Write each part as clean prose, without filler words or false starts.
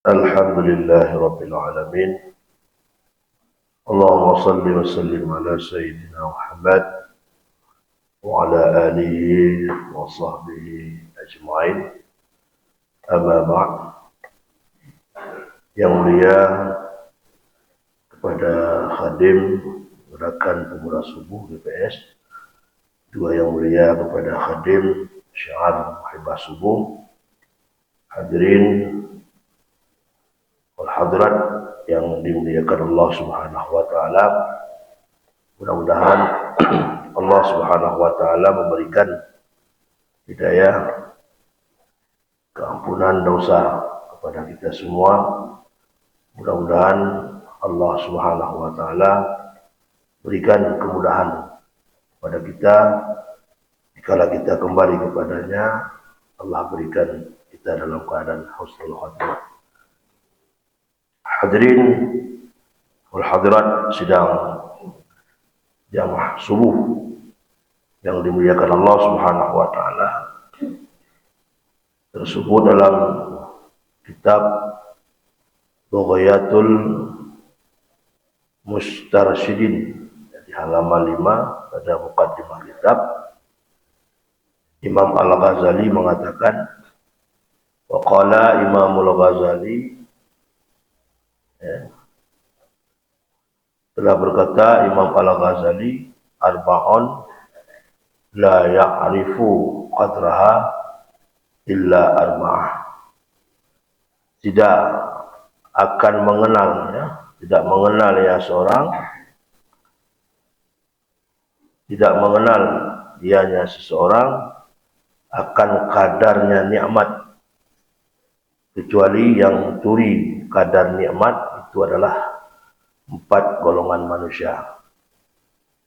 Alhamdulillahi Rabbil Alamin. Allahumma salli wa sallim ala Sayyidina Muhammad wa ala alihi wa sahbihi ajma'in. Amma ba'd. Yang mulia kepada Khadim Gerakan Pemuda Subuh GPS, juga yang mulia kepada Khadim Syiar Muhibbah Subuh, hadirin wal hadirat yang dimuliakan Allah Subhanahu wa taala. Mudah-mudahan Allah Subhanahu wa taala memberikan hidayah, keampunan dosa kepada kita semua. Mudah-mudahan Allah Subhanahu wa taala berikan kemudahan kepada kita dikala kita kembali kepadanya. Allah berikan kita dalam keadaan husnul khatimah. Hadirin wal hadirat sidang jamaah subuh yang dimuliakan Allah Subhanahu wa taala, tersebut dalam kitab Bughayatul Mustarsyidin di halaman 5 pada muqaddimah kitab, Imam Al-Ghazali mengatakan, wa qala Imamul Ghazali, telah berkata Imam Al-Ghazali, arba'un la ya'rifu qadraha illa arba'ah. Tidak akan mengenal, tidak mengenal seorang, tidak mengenal dianya seseorang akan kadarnya nikmat, kecuali yang turi kadar nikmat itu adalah 4 golongan manusia.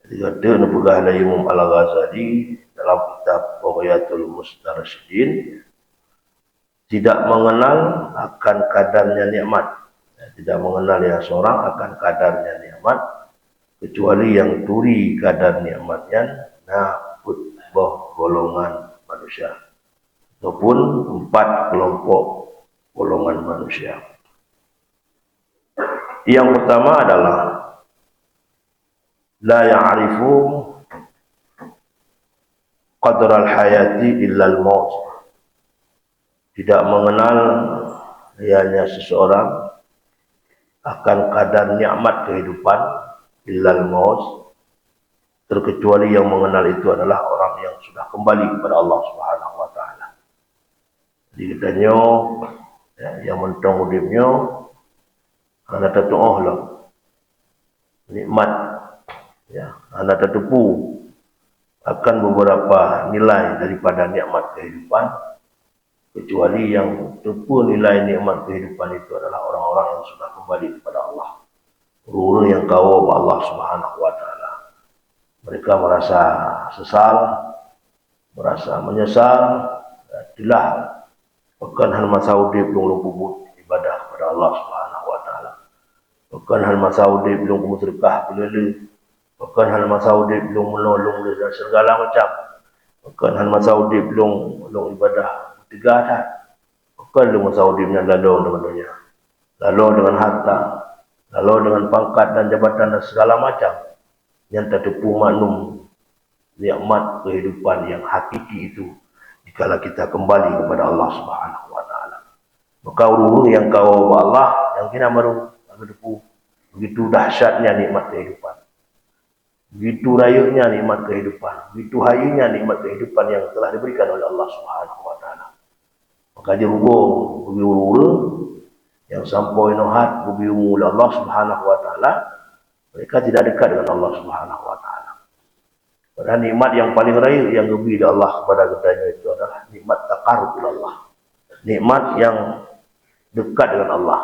Jadi kata Nupugah Imam Al-Ghazali dalam kitab Bughayatul Mustarsyidin, tidak mengenal akan kadarnya nikmat, tidak mengenal seorang akan kadarnya nikmat, kecuali yang turi kadar nikmatnya golongan manusia, ataupun 4 kelompok golongan manusia. Yang pertama adalah la ya'rifu qadral hayati illal maut. Tidak mengenal dianya seseorang akan kadar nikmat kehidupan illal maut, terkecuali yang mengenal itu adalah orang yang sudah kembali kepada Allah Subhanahu wa taala. Jadi katanya yang mentong hidupnya anda tertu'oh lah nikmat, anda tertipu akan beberapa nilai daripada nikmat kehidupan, kecuali yang tertipu nilai nikmat kehidupan itu adalah orang-orang yang sudah kembali kepada Allah, orang yang kawal Allah Subhanahu wa taala. Mereka merasa sesal, merasa menyesal, itulah bukan hal masa udip belum luput ibadah kepada Allah Subhanahu wa taala. Bukan hal masa udip belum bersedekah pelele. Bukan hal masa udip belum menolong dan segala macam. Bukan hal masa udip belum ibadah tiga dah. Bukan hal masa udipnya lalu dengan dunia, lalu dengan harta, lalu dengan pangkat dan jabatan dan segala macam yang tertipu maklum nikmat kehidupan yang hakiki itu dikala kita kembali kepada Allah Subhanahu wa taala. Maka urung yang kau Allah yang kena baru tertipu. Begitu dahsyatnya nikmat kehidupan, begitu rayunya nikmat kehidupan, begitu hayunya nikmat kehidupan yang telah diberikan oleh Allah Subhanahu wa taala. Maka dia rubung bagi urung yang sampai nohat bagi oleh Allah Subhanahu wa taala, mereka tidak dekat dengan Allah Subhanahu wa taala. Padahal nikmat yang paling raya yang lebih dari Allah kepada kitanya itu adalah nikmat taqarrub ila Allah. Nikmat yang dekat dengan Allah.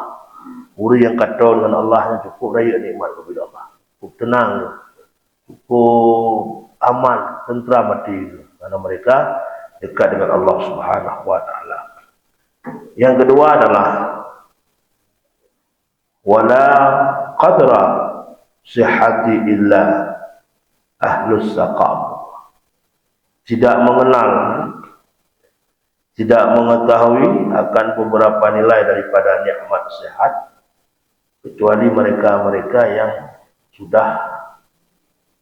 Orang yang kata dengan Allah yang cukup raya nikmat kepada Allah. Cukup tenang, cukup aman, tentram hati, karena mereka dekat dengan Allah Subhanahu wa taala. Yang kedua adalah wala qadra sihhati illa ahlus saqam. Tidak mengenal tidak mengetahui akan beberapa nilai daripada nikmat sehat kecuali mereka-mereka yang sudah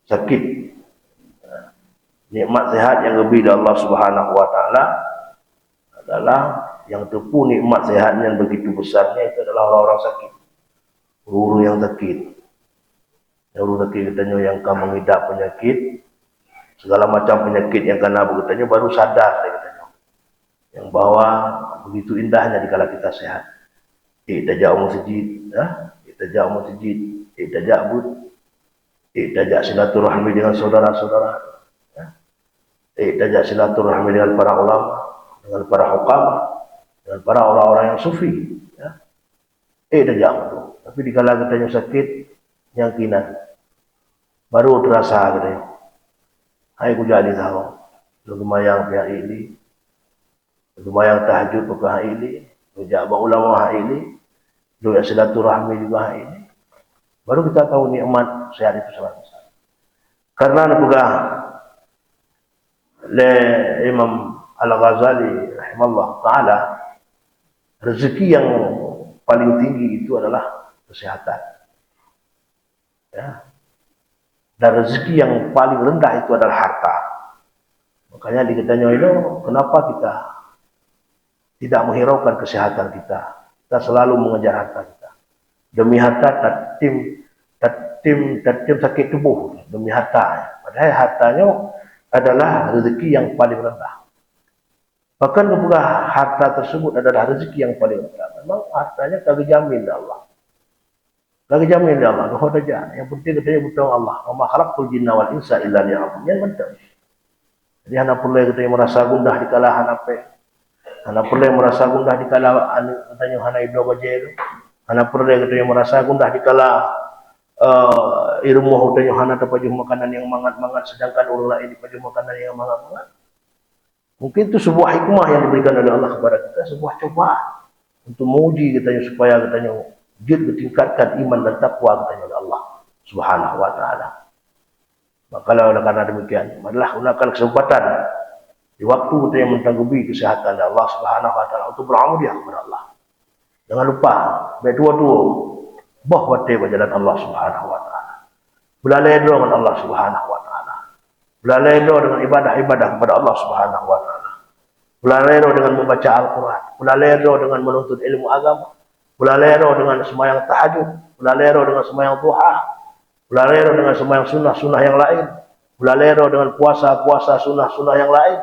sakit. Nikmat sehat yang lebih dari Allah Subhanahu wa taala adalah yang tepu nikmat sehat yang begitu besarnya itu adalah orang-orang sakit. Guru yang sakit. Guru sakit katanya yang akan mengidap penyakit, segala macam penyakit yang kena katanya baru sadar katanya. Yang bahwa begitu indahnya dikala kita sehat. Tajak masjid, tajak masjid, tajak bud, tajak silaturahmi dengan saudara-saudara, tajak silaturahmi dengan para ulama, dengan para hukam, dengan para orang-orang yang sufi. Tajak itu. Tapi dikala katanya sakit, yang kinan, baru terasa katanya. Hai ku jadi tahu, lumayang pihak ini, lumayang tahajud pihak ini, jabat ulama hak ini, doa silaturahmi juga hak ini. Baru kita tahu nikmat sehat itu sangat besar. Karena juga le Imam Al-Ghazali rahimahullah taala, rezeki yang paling tinggi itu adalah kesehatan. Ya. Dan rezeki yang paling rendah itu adalah harta. Makanya dikatanya itu, kenapa kita tidak menghiraukan kesehatan kita? Kita selalu mengejar harta kita. Demi harta tatim sakit tubuh. Demi harta. Padahal hartanya adalah rezeki yang paling rendah. Bahkan kepada harta tersebut adalah rezeki yang paling rendah. Memang hartanya kagak jamin Allah. Kagak jamin Allah. Kau saja. Yang penting katanya betul Allah. Wa ma khalaqtul jinna wal insa illa liya'budun. Yang penting. Jadi anak perlu katanya merasa gundah di kala hanape. Anak perlu merasa gundah di kala katanya hana ibnu bajair. Anak perlu katanya merasa gundah di kala ilmu katanya hana dapat makanan yang mangat-mangat sedangkan orang lain dapat makanan yang mangat-mangat. Mungkin itu sebuah hikmah yang diberikan oleh Allah kepada kita, sebuah cobaan untuk menguji katanya supaya katanya ditingkatkan iman dan takwa katanya oleh Allah Subhanahu wa taala. Maka oleh karena demikian, marilah gunakan kesempatan di waktu kita yang mentanggubi kesehatan Allah Subhanahu wa taala untuk beramudiah kepada Allah. Jangan lupa berdua-dua bahwa tiba jalan Allah Subhanahu wa taala. Belalai dengan Allah Subhanahu wa taala. Belalai dengan ibadah-ibadah kepada Allah Subhanahu wa taala. Belalai dengan membaca Al-Qur'an. Belalai dengan menuntut ilmu agama. Belalai dengan sembahyang tahajud. Belalai dengan sembahyang duha. Belalai dengan sembahyang sunnah-sunnah yang lain. Belalai dengan puasa-puasa sunnah-sunnah yang lain.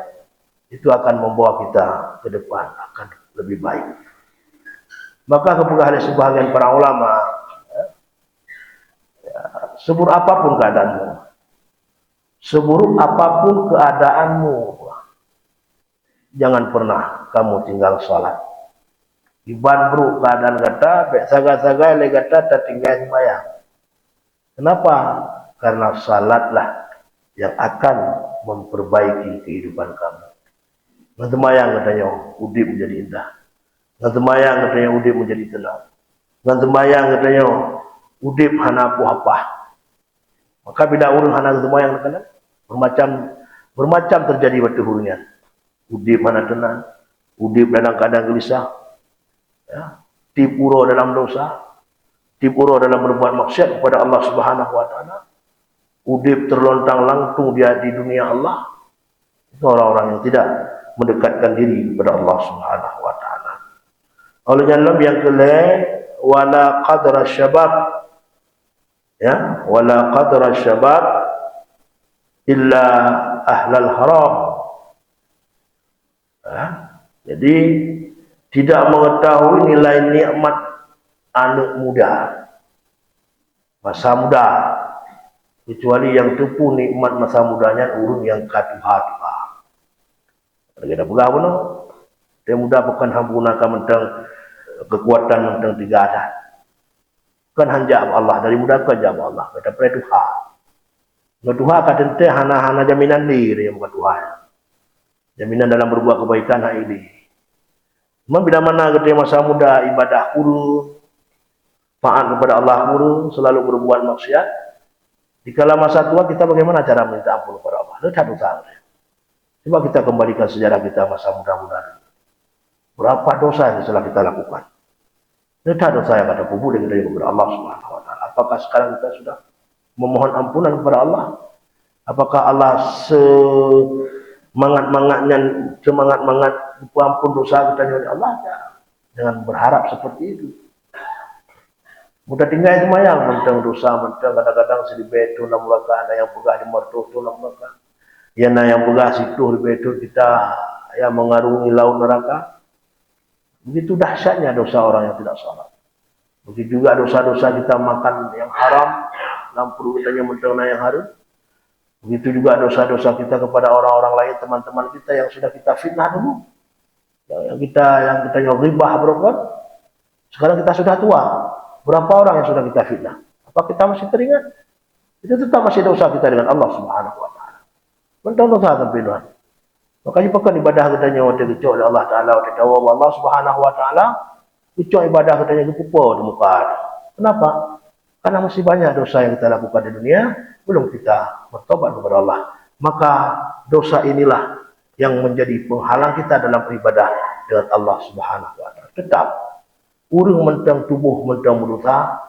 Itu akan membawa kita ke depan akan lebih baik. Maka kepada sebahagian para ulama, seburuk apapun keadaanmu, seburuk apapun keadaanmu, jangan pernah kamu tinggal sholat. Iban buruk keadaan kata, saga-saga le kata tak tinggal sembahyang. Kenapa? Karena salatlah yang akan memperbaiki kehidupan kamu. Ngetemayang katanya, udip menjadi indah. Ngetemayang katanya, udip menjadi tenang. Ngetemayang katanya, udip hana apa. Maka bila urang hana ngetemayang katanya, bermacam terjadi waktu hurian. Udip hana tenang, udip dalam keadaan gelisah, ya, tipuro dalam dosa, tipuro dalam berbuat maksiat kepada Allah Subhanahu wa taala. Udip terlontang langtung dia di dunia Allah. Itu orang-orang yang tidak mendekatkan diri kepada Allah Subhanahu wa taala. Oleh dalam yang kelima, wala qadra syabab, ya, wala qadra syabab illa ahlal haram. Jadi tidak mengetahui nilai nikmat anak muda, masa muda, kecuali yang tepu nikmat masa mudanya urun yang katuha-tuha. Kita pula pun, dia muda bukan menggunakan mentang kekuatan mentang tiga adat. Bukan hanya Allah dari muda ke jawab Allah. Kita pernah Tuhan. Tuhan kata ente hana jaminan diri yang bukan Tuhan. Jaminan dalam berbuat kebaikan hak ini. Memang bila mana ketika masa muda ibadah kurun, taat kepada Allah kurun, selalu berbuat maksiat. Dikala masa tua kita bagaimana cara minta ampun kepada Allah? Itu satu cara. Coba kita kembalikan sejarah kita masa muda-muda. Berapa dosa yang telah kita lakukan? Tidak dosa yang ada boleh kita kepada Allah Subhanahu Wa Taala. Apakah sekarang kita sudah memohon ampunan kepada Allah? Apakah Allah semangat ampun dosa kita oleh Allah? Dengan berharap seperti itu. Mudah tinggal semayang, mentang dosa, mentang kadang-kadang sedih betul nak belakang, ada yang pegah di mertua tu nak belakang. Yang pegah situ di betul kita yang mengarungi laut neraka. Begitu dahsyatnya dosa orang yang tidak salat. Begitu juga dosa-dosa kita makan yang haram, lampur katanya mentang yang haram. Begitu juga dosa-dosa kita kepada orang-orang lain, teman-teman kita yang sudah kita fitnah dulu. Yang kita ghibah berapa? Sekarang kita sudah tua. Berapa orang yang sudah kita fitnah? Apa kita masih teringat? Itu tetap masih dosa kita dengan Allah Subhanahu Wa Taala. Mentang dosa terpindah. Makanya pekan ibadah katanya waktu kecil oleh Allah Taala, waktu tahu Allah Subhanahu Wa Taala, kecil ibadah katanya kepupa di muka. Kenapa? Karena masih banyak dosa yang kita lakukan di dunia, belum kita bertobat kepada Allah. Maka dosa inilah yang menjadi penghalang kita dalam beribadah dengan Allah Subhanahu Wa Taala. Tetap urung mentang tubuh mentang berdosa,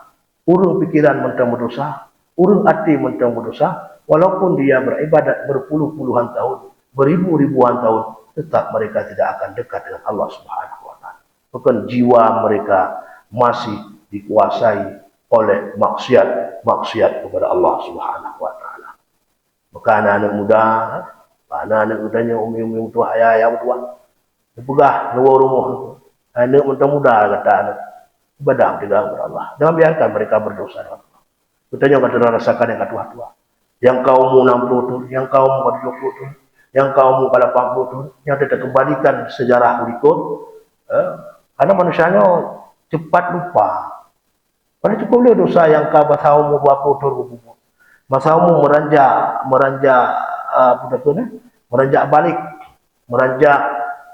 urung pikiran mentang berdosa, urung hati mentang berdosa, walaupun dia beribadat berpuluh-puluhan tahun, beribu-ribuan tahun, tetap mereka tidak akan dekat dengan Allah Subhanahu Wa Taala. Bahkan jiwa mereka masih dikuasai oleh maksiat kepada Allah Subhanahu Wa Taala. Maka anak-anak muda, anak-anak mudanya umi-umi tua, ayah tua, dipegah luar rumah. Anak mentang muda kata anak ibadah kepada Allah. Jangan biarkan mereka berdosa dengan Allah. Katanya kata rasakan yang tua-tua. Yang kaum 60 tahun, yang kaum 70 tahun, yang kaum 80 tahun, yang tidak kembalikan sejarah berikut. Karena manusianya cepat lupa. Pada cukup boleh dosa yang kau bahamu berapa tahun masamu meranjak balik, meranjak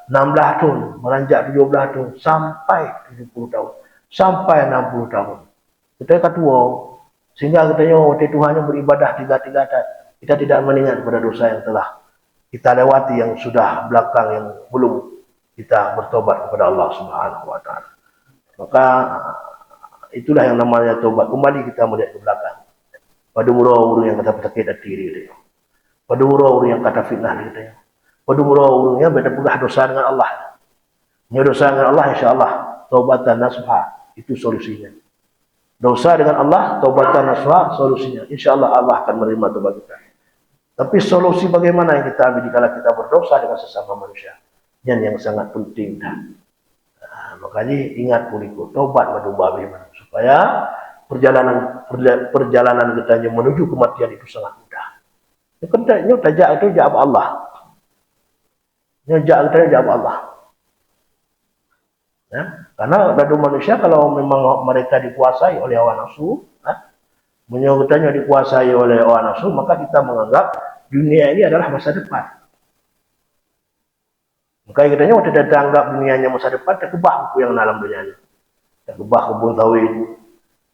16 tahun, meranjak 17 tahun, sampai 70 tahun, sampai 60 tahun. Kita ketua, sehingga katanya waktu Tuhan yang beribadah tiga-tiga tahun, kita tidak mengingat pada dosa yang telah kita lewati, yang sudah belakang, yang belum kita bertobat kepada Allah Subhanahu Wa Taala. Maka itulah yang namanya tobat. Kembali kita melihat ke belakang. Pada orang-orang yang kata sakit hati dia. Pada orang-orang yang kata fitnah dia. Pada orang-orang yang berpegah dosa dengan Allah. Yang dosa dengan Allah, insya-Allah taubatan nasuha, itu solusinya. Dosa dengan Allah, taubatan nasuha, solusinya. Insya-Allah Allah akan menerima taubat kita. Tapi solusi bagaimana yang kita ambil jika kita berdosa dengan sesama manusia? Yang sangat penting dah. Makanya ingat puliku, tobat madumba bagaimana supaya perjalanan kita menuju kematian itu sangat mudah. Yang tajak itu jawab Allah. Yang jawab Allah. Ya, karena dadu manusia kalau memang mereka dikuasai oleh hawa nafsu, menyebutnya dikuasai oleh hawa nafsu, maka kita menganggap dunia ini adalah masa depan. Maka katanya waktu kita anggap dunianya masa depan, terkebah buku yang dalam dunianya. Terkebah kebun sawit,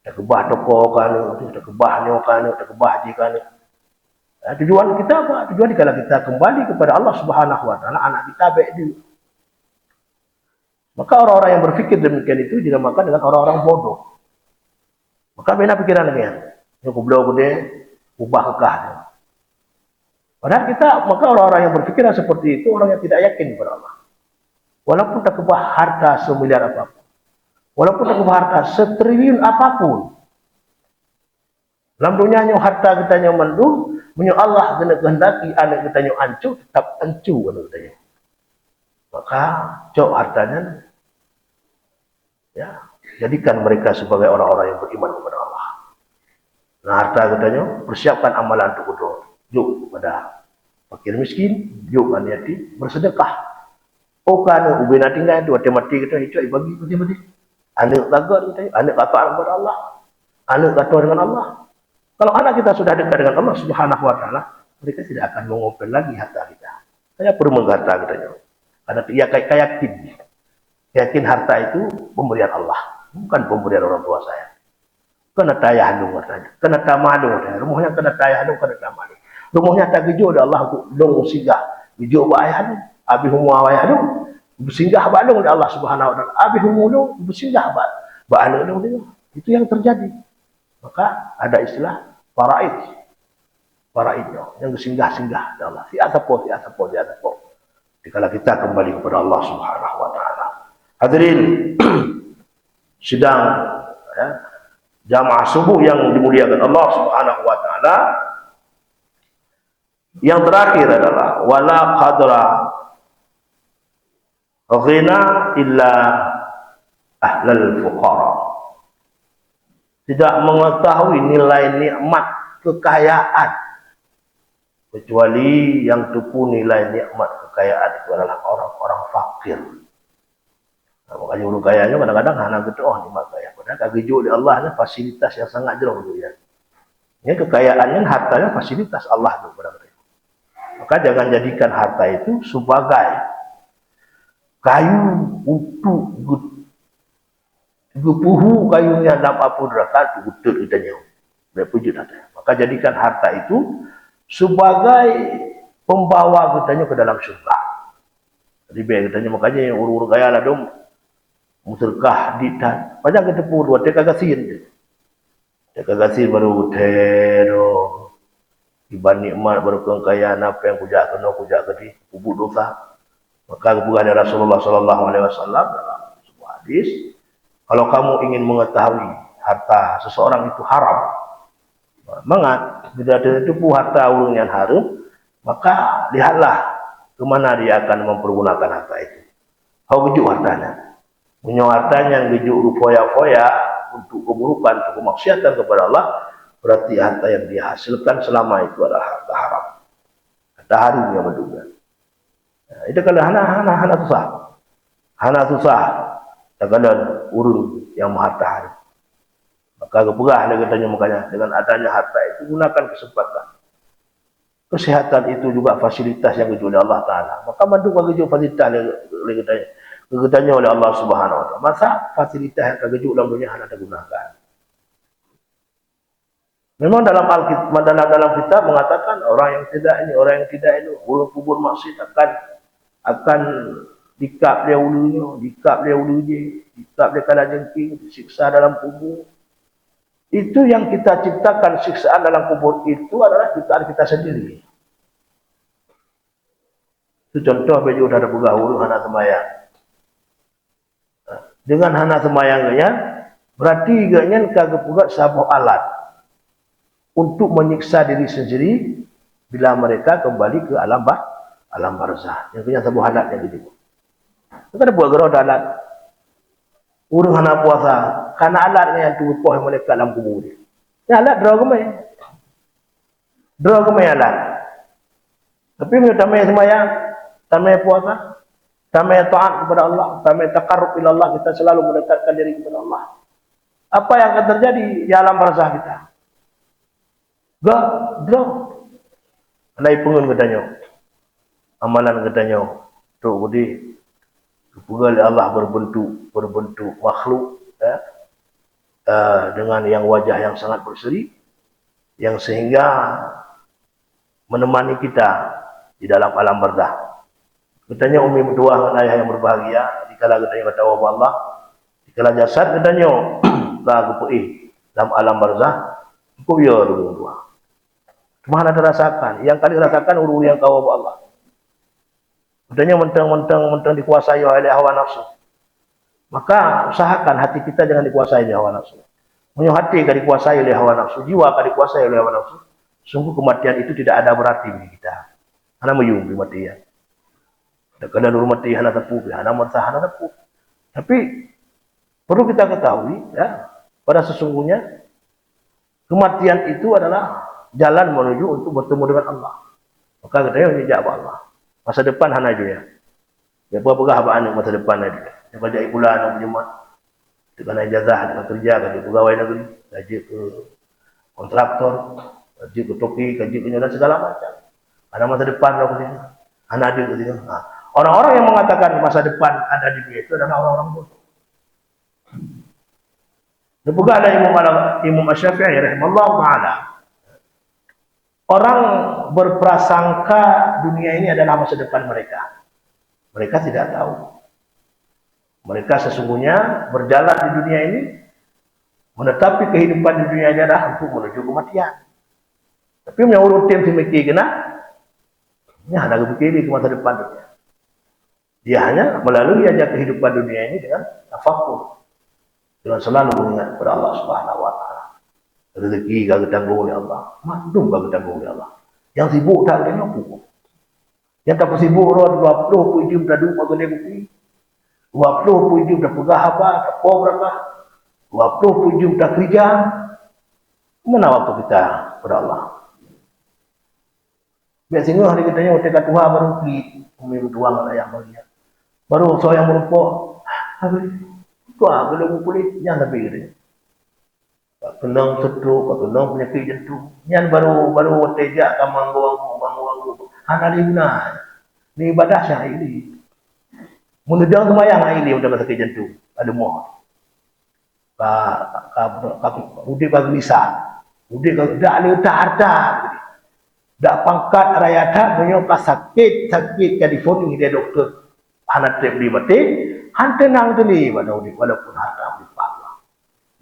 terkebah toko kan, terkebah nyokan, terkebah jikan. Tujuan kita apa? Tujuan kalau kita kembali kepada Allah Subhanahu Wa Taala, anak kita baik dulu. Maka orang-orang yang berfikir demikian itu dinamakan dengan orang-orang bodoh. Maka bina pikiran lagi yang kublau gede, ubah kekah. Padahal maka orang-orang yang berpikiran seperti itu orang yang tidak yakin kepada Allah. Walaupun tak kebah harta semiliar apapun, walaupun tak kebah harta setriliun apapun, dalam dunia harta kita yang mendung, menyo Allah kena kehendaki anak kita yang ancu, tetap ancu anak kita. Maka cok hartanya, ya jadikan mereka sebagai orang-orang yang beriman kepada Allah. Nah harta katanya persiapkan amalan untuk berdoa. Yuk pada fakir miskin, yuk kan yatim bersedekah. Oh kan ubina tinggal itu mati kita itu bagi mati. Anak tagar kita, anak kata kepada Allah, anak kata dengan Allah. Kalau anak kita sudah dekat dengan Allah Subhanahu Wa Taala, mereka tidak akan mengopel lagi harta kita. Saya perlu mengharta katanya. Karena ia yakin harta itu pemberian Allah, bukan pemberian orang tua saya. Kena tayah handung katanya, kena tamadu katanya. Rumahnya kena tayah handung, kena tamadu. Rumahnya tak gejo dah Allah dong sigah. Gejo ba ayah handung, abi humwa ayah handung. bersinggah balung di Allah Subhanahu wa taala. Abi humulu bersinggah balung dia. Itu yang terjadi. Maka ada istilah faraid. Faraidnya yang bersinggah-singgah di Allah. Si atapo. Dikala kita kembali kepada Allah Subhanahu wa taala. Hadirin sidang ya, jamaah subuh yang dimuliakan Allah Subhanahu wa taala. Yang terakhir adalah wala qadra ghina illa ahlal fuqara. Tidak mengetahui nilai nikmat kekayaan kecuali yang tupu nilai nikmat kekayaan itu adalah orang-orang fakir. Nah, makanya orang kayanya kadang-kadang hanya gitu, oh nikmat kaya. Padahal kagejuk oleh Allah nya fasilitas yang sangat jauh dia. Ini kekayaannya, hartanya fasilitas Allah itu kepada mereka. Maka jangan jadikan harta itu sebagai kayu untuk gepuhu kayunya dalam api neraka betul kitanya. Berpuji ada. Maka jadikan harta itu sebagai pembawa kitanya ke dalam surga. Jadi biar kitanya makanya yang urus kaya lah dong. Muterkah ditan. Banyak kita pun buat dia kagasin. Dia kagasin baru tero. Iban nikmat baru kekayaan apa yang kujak kedi kubur dosa. Maka kebukaan Rasulullah sallallahu alaihi wasallam dalam sebuah hadis, kalau kamu ingin mengetahui harta seseorang itu haram, mangat tidak ada tipu harta ulun yang haram, maka lihatlah kemana dia akan mempergunakan harta itu. Kau gejuk hartanya, punya hartanya yang gejuk foya-foya untuk keburukan, untuk kemaksiatan kepada Allah, berarti harta yang dia hasilkan selama itu adalah harta haram, harta haram yang menduga. Nah, itu kalau hana susah, kadang urun yang harta haram. Maka kepegah dia katanya makanya dengan adanya harta itu gunakan kesempatan. Kesehatan itu juga fasilitas yang dijual oleh Allah Taala. Maka mandu kejual fasilitas katanya oleh Allah Subhanahu Wa Taala. Masa fasilitas yang kejual dalam dunia hanya digunakan. Memang dalam kitab mengatakan orang yang tidak ini, ulun kubur maksiat akan dikap dia ulunya, dikap dia kala jengking, disiksa dalam kubur. Itu yang kita ciptakan siksaan dalam kubur itu adalah ciptaan kita sendiri. Itu contoh baju ada bergahul hana semayang. Dengan hana semayangnya berarti gaknya kagak pugat sabuh alat untuk menyiksa diri sendiri bila mereka kembali ke alam barzah. Yang punya sabuh alat yang gitu. Itu ada buat gerau alat. Urung hana puasa karena alatnya yang tubuh yang mereka dalam kubur dia. Ya alat draw kemai alat. Tapi mau tamai semayang, tamai puasa, tamai taat kepada Allah, tamai taqarrub ila Allah, kita selalu mendekatkan diri kepada Allah. Apa yang akan terjadi di alam barzah kita? Draw. Andai pengun katanya. Amalan katanya. Tu budi kepugal Allah berbentuk makhluk ya, dengan yang wajah yang sangat berseri, yang sehingga menemani kita di dalam alam barzah. Katanya umi berdua dengan ayah yang berbahagia, dikala katanya kata Allah, dikala jasad katanya lah dalam alam barzah, cukup ya dua. Cuma ada rasakan, yang kali rasakan urus yang kau Allah. Katanya mentang-mentang dikuasai oleh hawa nafsu. Maka usahakan hati kita jangan dikuasai oleh hawa nafsu. Punya hati kan dikuasai oleh hawa nafsu, jiwa kan dikuasai oleh hawa nafsu. Sungguh kematian itu tidak ada berarti bagi kita. Hana mayung kematian. Kadang dulu mati hana tepu, hana mati hana tepu. Tapi perlu kita ketahui, ya, pada sesungguhnya kematian itu adalah jalan menuju untuk bertemu dengan Allah. Maka katanya ini jawab Allah. Masa depan hana aja ya. Ya apa-apa abaan masa depan aja. Yang bajak bulan yang menyemat. Dengan ijazah, dengan kerja, gaji pegawai negeri, gaji ke kontraktor, gaji ke toki, gaji ke dan segala macam. Ada masa depan lah begini. Hana ada ke sini. Nah, orang-orang yang mengatakan masa depan ada di dunia itu adalah orang-orang bodoh. Dibuka ada Imam Asy-Syafi'i rahimahullah taala. Orang berprasangka dunia ini adalah masa depan mereka. Mereka tidak tahu Mereka sesungguhnya berjalan di dunia ini, menetapi kehidupan di dunia ini adalah untuk menuju kematian. Tapi menurut tim semikir kena, ini ada berpikir ke masa depan dunia. Dia hanya melalui aja kehidupan dunia ini dengan tafakur, dengan selalu mengingat kepada Allah Subhanahu Wa Taala. Rezeki kagak tanggung oleh Allah, mandum kagak tanggung oleh Allah. Yang sibuk tak ada mampu. Yang tak sibuk orang 20 jam dah duduk pada kopi. 20 jam dah pegah apa, dah berapa. 20 jam dah kerja. Mana waktu kita kepada Allah? Biasanya hari katanya waktu kat Tuhan baru pergi umum tuang ayam bagi. Baru saya merupuk. Habis tu kalau kulit yang lebih gede. Kenang setuk, kenang penyakit jantung. Yang baru tejak kamang gawang. Anak dia guna. Ni ibadah syah ini. Menudang semayang ini untuk sakit jantung. Ada muah. Udik bagi lisan. Udik tak ada harta. Tak pangkat raya tak punya sakit ke telefon dia doktor. Anak trip di mati. Han tenang tu ni walaupun harta berlimpah.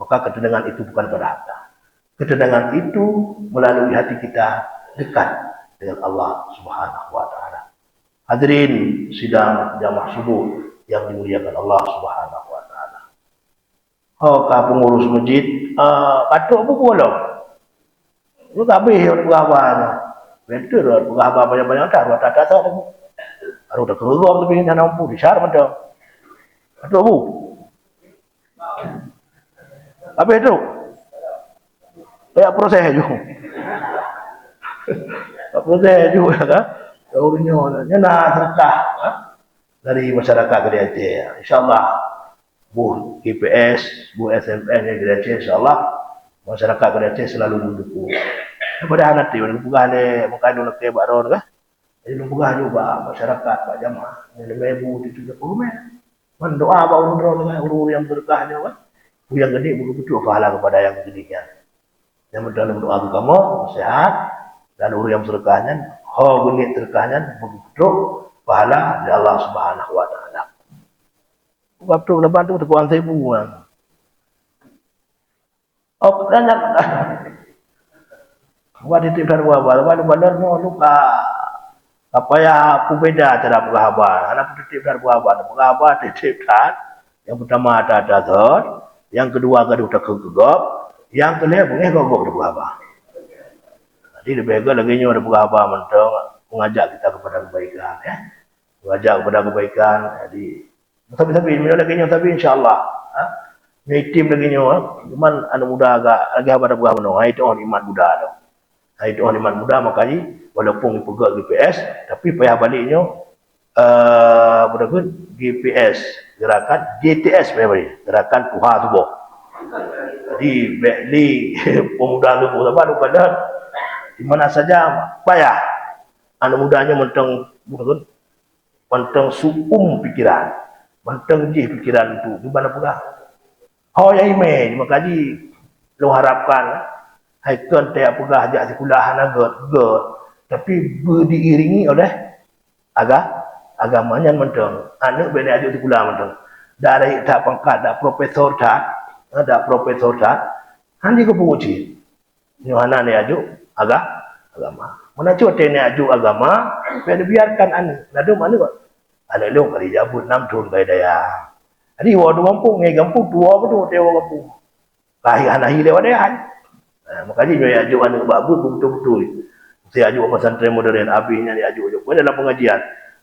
Maka ketenangan itu bukan pada harta. Ketenangan itu melalui hati kita dekat dengan Allah Subhanahu Wa Taala. Hadirin sidang jamaah subuh yang dimuliakan Allah Subhanahu Wa Taala. Pengurus masjid, patuk apa pula? Lu tak habis orang berabahnya. Betul lah, berabah banyak-banyak dah. Ruang tak ada lagi. Baru dah keluar lebih ni, tak nampu. Disyar macam. Patuk apa? Habis tu? Kayak proses juga. Proses juga kan? Orangnya nak sedekah dari masyarakat Kedai Aceh. InsyaAllah Bu GPS, Bu SMN yang Kedai Aceh, insyaAllah masyarakat Kedai Aceh selalu mendukung. Daripada anak tu, pegah le, mengandung le baron kan? Jadi pegah juga masyarakat Pak Jamaah. Yang lebih ibu itu juga rumah. Mendoa Pak Urun dengan urun yang berkahnya kan? Yang gede betul-betul pahala kepada yang gedenya. Yang dalam doa kamu sehat dan urus yang sedekahnya, genit sedekahnya betul pahala dari Allah Subhanahu Wa Taala. Waktu lepas tu tekuan 1000 kan. Banyak. Buat titip dari benar no luka. Apa ya aku beda cara berhabar. Anak titip dari berhabar titip kan. Yang pertama ada zat. Yang kedua gaduh tak kegop, yang kelima boleh gogok ada berapa. Jadi lebih baik lagi ada berapa mentang mengajak kita kepada kebaikan, ya. Mengajak kepada kebaikan. Jadi tapi minum lagi tapi insyaallah, tim lagi cuman anak muda agak lagi pada berapa no. Itu orang iman muda tu. Itu orang iman muda makanya walaupun pegang GPS tapi payah baliknya berapa GPS gerakan GTS gerakan Tuhan tubuh. Jadi beli pemuda tu apa pada di mana saja payah anak mudanya mentang sukum pikiran, mentang jih pikiran itu di mana pula. Yang email makanya lo harapkan haikon tiap pula ajak sekolah anak tapi diiringi oleh agamanya mentang anak benda ajak sekolah mentang dari tak pangkat dak profesor tak handi ke penguji Yohana ni ajak agama mana cuba ni ajak agama biarkan anak nadu mana kok anak lu kali jabut 6 tahun kaya daya jadi waktu kampung ngai kampung tua betul tewa kampung lahir anak hilang dia makanya dia ajak anak babu betul-betul saya ajak pesantren modern abinya dia ajak dalam pengajian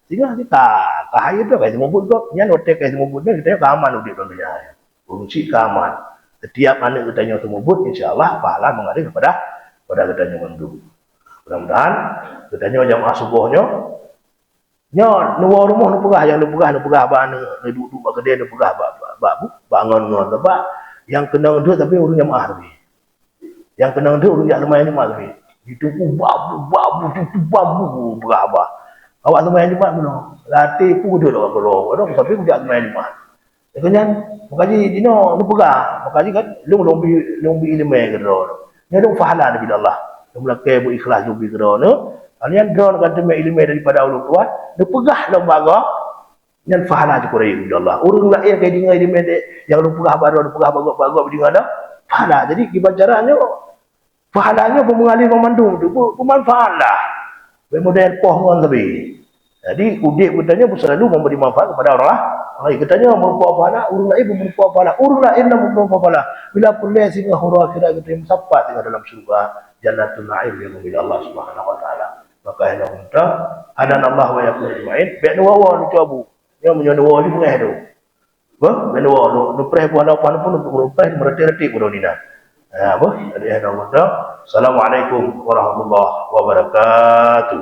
sehingga kita kahaya tu kayak semua kok nya notek kayak semua ni kita keaman udah dunia fungsi keaman setiap anak kita nyoto mubut insyaallah pahala mengalir kepada kitanya mendung mudah-mudahan kitanya jamaah subuhnya nya nuwa rumah nu pegah yang nu pegah ba anu duduk ba kedai nu pegah ba bangun tempat yang kenang dia tapi urang jamaah lebih yang kenang dia urang jamaah ni lebih ditunggu babu pegah ba awak semayang Jumat mana? Latih pun dia lah kalau orang tapi tidak semayang Jumat. Kemudian makanya dino lu pegah, makanya kan lu lombi ilmu ke ro. Nya dong pahala dari Allah. Lu melakai bu ikhlas lombi ke ro no. Kalian drone kan ilmu daripada Allah Tuhan, lu pegah lu baga Nyan fahala je kurai Allah. Urang lain kaya dengar di medek yang lu pegah baru pegah bagok dengar dah. Fahala. Jadi kibajarannya fahalanya pemengalih memandung tu bermanfaat lah. Bermodel poh ngan lebih. Jadi udip katanya selalu memberi manfaat kepada orang lah. Orang katanya merupakan pahala, urang lain merupakan pahala. Urang lain merupakan pahala. Bila pulih singa huru akhirat kita sampai tinggal dalam surga Jannatul Na'im yang milik Allah Subhanahu wa taala. Maka hendak minta hadan Allah wa yakun ajmain. Baik nuwa ni abu. Yang menyono ni pengah tu. Bah, menua nu preh pun ada pun untuk preh mereti-reti pun ni dah. Apa? Jadi hendak minta. Assalamualaikum warahmatullahi wabarakatuh.